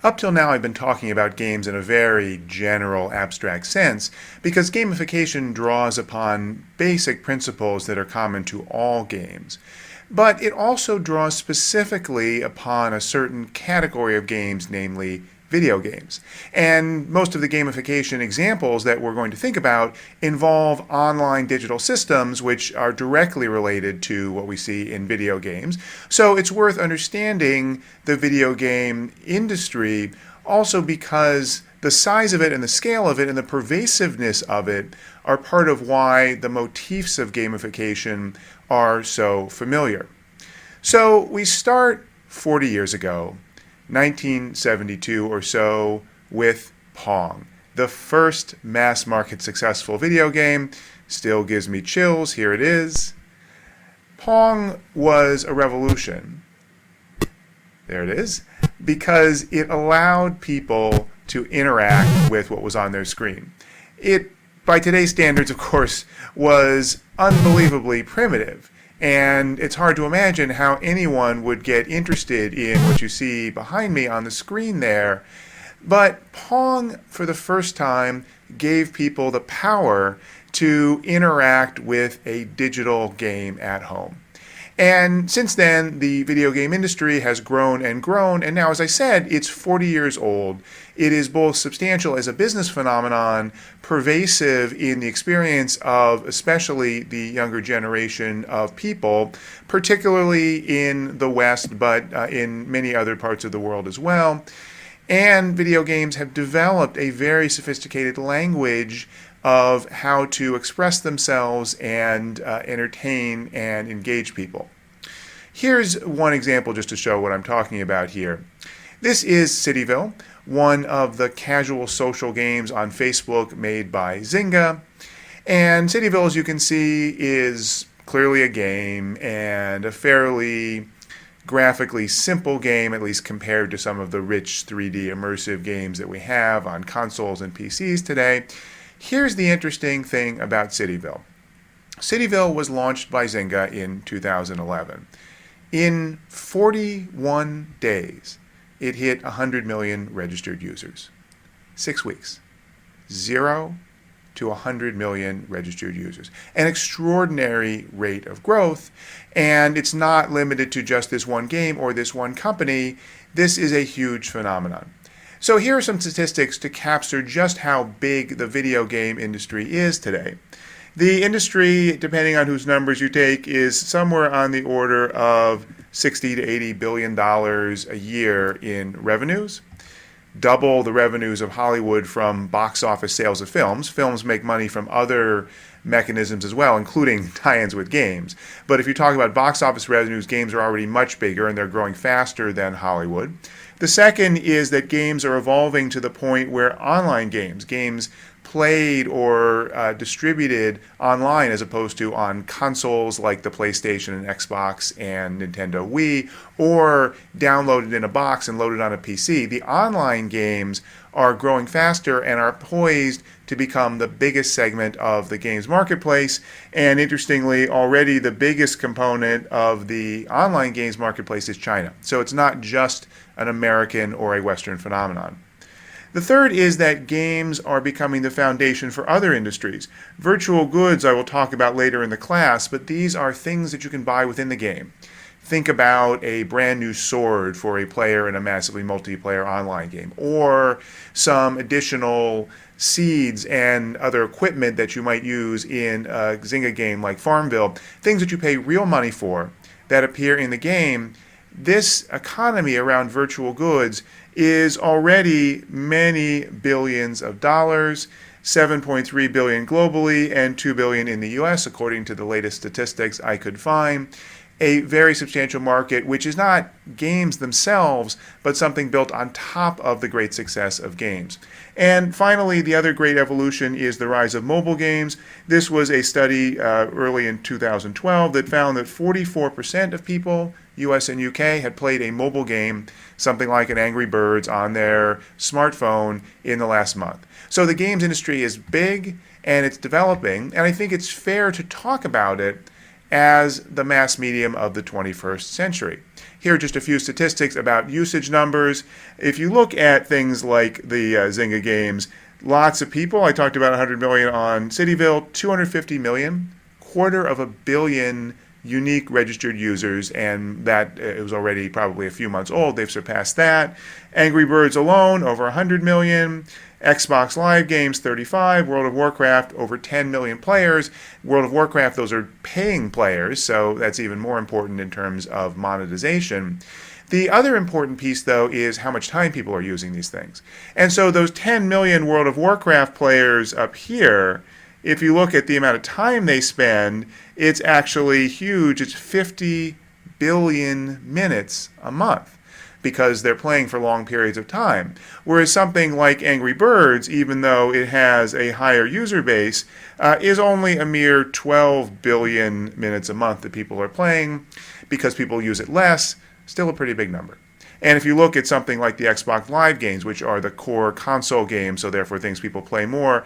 Up till now, I've been talking about games in a very general, abstract sense because gamification draws upon basic principles that are common to all games. But it also draws specifically upon a certain category of games, namely video games. And most of the gamification examples that we're going to think about involve online digital systems which are directly related to what we see in video games. So it's worth understanding the video game industry also because the size of it and the scale of it and the pervasiveness of it are part of why the motifs of gamification are so familiar. So we start 40 years ago, 1972 or so, with Pong, the first mass market successful video game. Still gives me chills. Here it is. Pong was a revolution. There it is. Because it allowed people to interact with what was on their screen. It, by today's standards, of course, was unbelievably primitive. And it's hard to imagine how anyone would get interested in what you see behind me on the screen there. But Pong, for the first time, gave people the power to interact with a digital game at home. And since then, the video game industry has grown, and now, as I said, it's 40 years old. It is both substantial as a business phenomenon, pervasive in the experience of especially the younger generation of people, particularly in the West, but in many other parts of the world as well. And video games have developed a very sophisticated language of how to express themselves and entertain and engage people. Here's one example just to show what I'm talking about here. This is Cityville, one of the casual social games on Facebook made by Zynga. And Cityville, as you can see, is clearly a game and a fairly graphically simple game, at least compared to some of the rich 3D immersive games that we have on consoles and PCs today. Here's the interesting thing about Cityville. Cityville was launched by Zynga in 2011. In 41 days, it hit 100 million registered users. 6 weeks. 0 to 100 million registered users. An extraordinary rate of growth, and it's not limited to just this one game or this one company. This is a huge phenomenon. So here are some statistics to capture just how big the video game industry is today. The industry, depending on whose numbers you take, is somewhere on the order of $60 to $80 billion a year in revenues. Double the revenues of Hollywood from box office sales of films. Films make money from other mechanisms as well, including tie-ins with games. But if you talk about box office revenues, games are already much bigger and they're growing faster than Hollywood. The second is that games are evolving to the point where online games played or distributed online as opposed to on consoles like the PlayStation and Xbox and Nintendo Wii, or downloaded in a box and loaded on a PC. The online games are growing faster and are poised to become the biggest segment of the games marketplace. And interestingly, already the biggest component of the online games marketplace is China. So it's not just an American or a Western phenomenon. The third is that games are becoming the foundation for other industries. Virtual goods I will talk about later in the class, but these are things that you can buy within the game. Think about a brand new sword for a player in a massively multiplayer online game, or some additional seeds and other equipment that you might use in a Zynga game like Farmville, things that you pay real money for that appear in the game. This economy around virtual goods is already many billions of dollars, 7.3 billion globally and 2 billion in the US, according to the latest statistics I could find. A very substantial market, which is not games themselves, but something built on top of the great success of games. And finally, the other great evolution is the rise of mobile games. This was a study early in 2012 that found that 44% of people, US and UK, had played a mobile game, something like an Angry Birds, on their smartphone in the last month. So the games industry is big and it's developing, and I think it's fair to talk about it as the mass medium of the 21st century. Here are just a few statistics about usage numbers. If you look at things like the Zynga games, lots of people. I talked about 100 million on Cityville, 250 million, quarter of a billion unique registered users, and that it was already probably a few months old. They've surpassed that. Angry Birds alone, over 100 million. Xbox Live Games, 35. World of Warcraft, over 10 million players. World of Warcraft, those are paying players, so that's even more important in terms of monetization. The other important piece, though, is how much time people are using these things. And so those 10 million World of Warcraft players up here, if you look at the amount of time they spend, it's actually huge. It's 50 billion minutes a month because they're playing for long periods of time. Whereas something like Angry Birds, even though it has a higher user base, is only a mere 12 billion minutes a month that people are playing because people use it less. Still a pretty big number. And if you look at something like the Xbox Live games, which are the core console games, so therefore things people play more,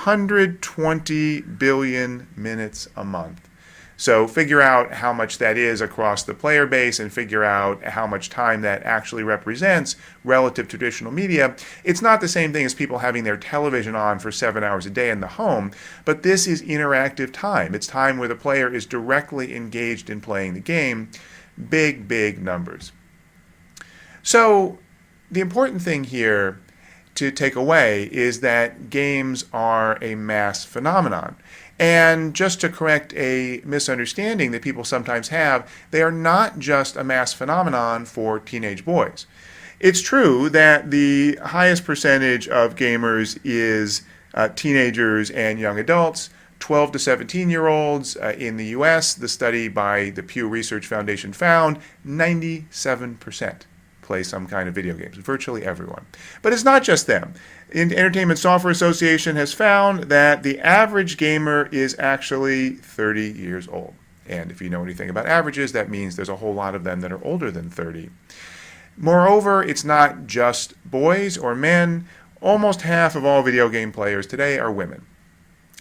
120 billion minutes a month. So figure out how much that is across the player base and figure out how much time that actually represents relative to traditional media. It's not the same thing as people having their television on for 7 hours a day in the home, but this is interactive time. It's time where the player is directly engaged in playing the game. Big, big numbers. So the important thing here to take away is that games are a mass phenomenon. And just to correct a misunderstanding that people sometimes have, they are not just a mass phenomenon for teenage boys. It's true that the highest percentage of gamers is teenagers and young adults. 12 to 17-year-olds in the U.S., the study by the Pew Research Foundation found 97% play some kind of video games, virtually everyone. But it's not just them. The Entertainment Software Association has found that the average gamer is actually 30 years old. And if you know anything about averages, that means there's a whole lot of them that are older than 30. Moreover, it's not just boys or men. Almost half of all video game players today are women.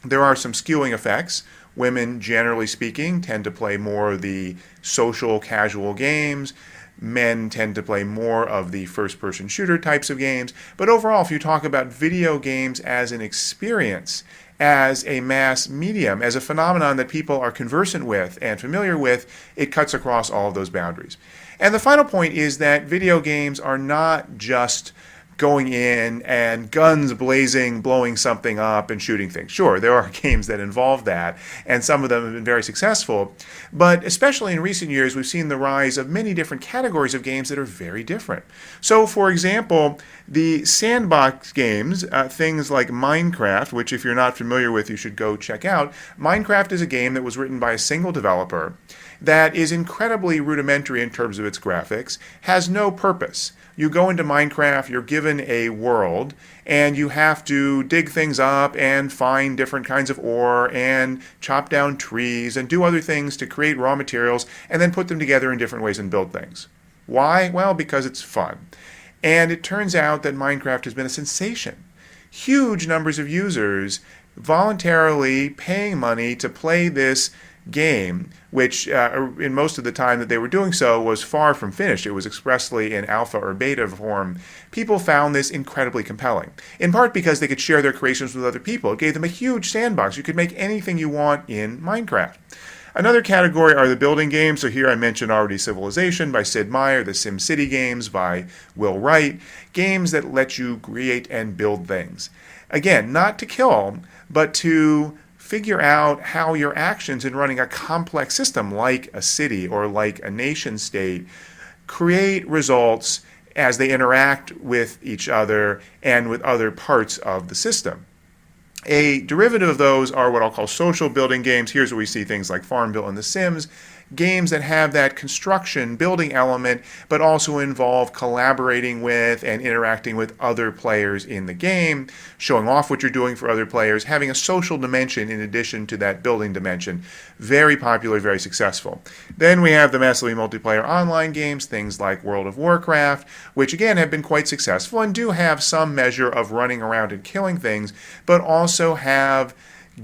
There are some skewing effects. Women, generally speaking, tend to play more of the social, casual games. Men tend to play more of the first-person shooter types of games. But overall, if you talk about video games as an experience, as a mass medium, as a phenomenon that people are conversant with and familiar with, it cuts across all of those boundaries. And the final point is that video games are not just going in and guns blazing, blowing something up and shooting things. Sure, there are games that involve that, and some of them have been very successful. But especially in recent years, we've seen the rise of many different categories of games that are very different. So, for example, the sandbox games, things like Minecraft, which if you're not familiar with, you should go check out. Minecraft is a game that was written by a single developer that is incredibly rudimentary in terms of its graphics, has no purpose. You go into Minecraft, you're given a world, and you have to dig things up and find different kinds of ore and chop down trees and do other things to create raw materials and then put them together in different ways and build things. Why? Well, because it's fun. And it turns out that Minecraft has been a sensation. Huge numbers of users voluntarily paying money to play this game, which in most of the time that they were doing so was far from finished. It was expressly in alpha or beta form. People found this incredibly compelling, in part because they could share their creations with other people. It gave them a huge sandbox. You could make anything you want in Minecraft. Another category are the building games. So here I mentioned already Civilization by Sid Meier, the SimCity games by Will Wright, games that let you create and build things. Again, not to kill, but to figure out how your actions in running a complex system like a city or like a nation state create results as they interact with each other and with other parts of the system. A derivative of those are what I'll call social building games. Here's where we see things like Farmville and The Sims. Games that have that construction, building element, but also involve collaborating with and interacting with other players in the game, showing off what you're doing for other players, having a social dimension in addition to that building dimension. Very popular, very successful. Then we have the massively multiplayer online games, things like World of Warcraft, which again have been quite successful and do have some measure of running around and killing things, but also have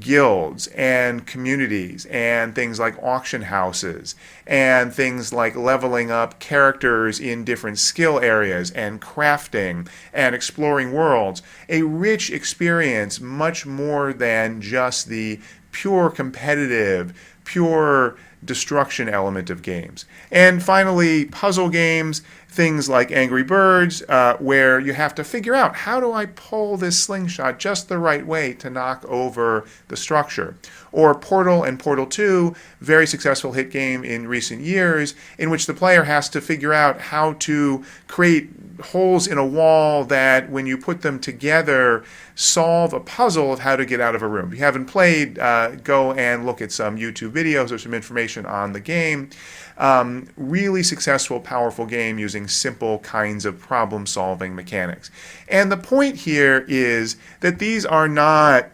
guilds and communities and things like auction houses and things like leveling up characters in different skill areas and crafting and exploring worlds. A rich experience, much more than just the pure competitive, pure destruction element of games. And finally, puzzle games, things like Angry Birds, where you have to figure out, how do I pull this slingshot just the right way to knock over the structure? Or Portal and Portal 2, very successful hit game in recent years, in which the player has to figure out how to create holes in a wall that, when you put them together, solve a puzzle of how to get out of a room. If you haven't played, go and look at some YouTube videos or some information on the game. Really successful, powerful game using simple kinds of problem-solving mechanics. And the point here is that these are not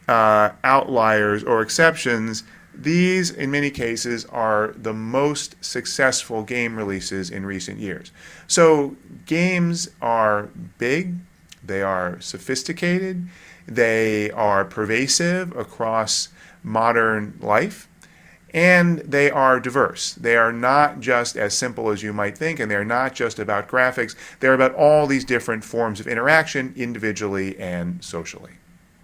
outliers or exceptions. These, in many cases, are the most successful game releases in recent years. So games are big, they are sophisticated, they are pervasive across modern life, and they are diverse. They are not just as simple as you might think, and they're not just about graphics. They're about all these different forms of interaction, individually and socially.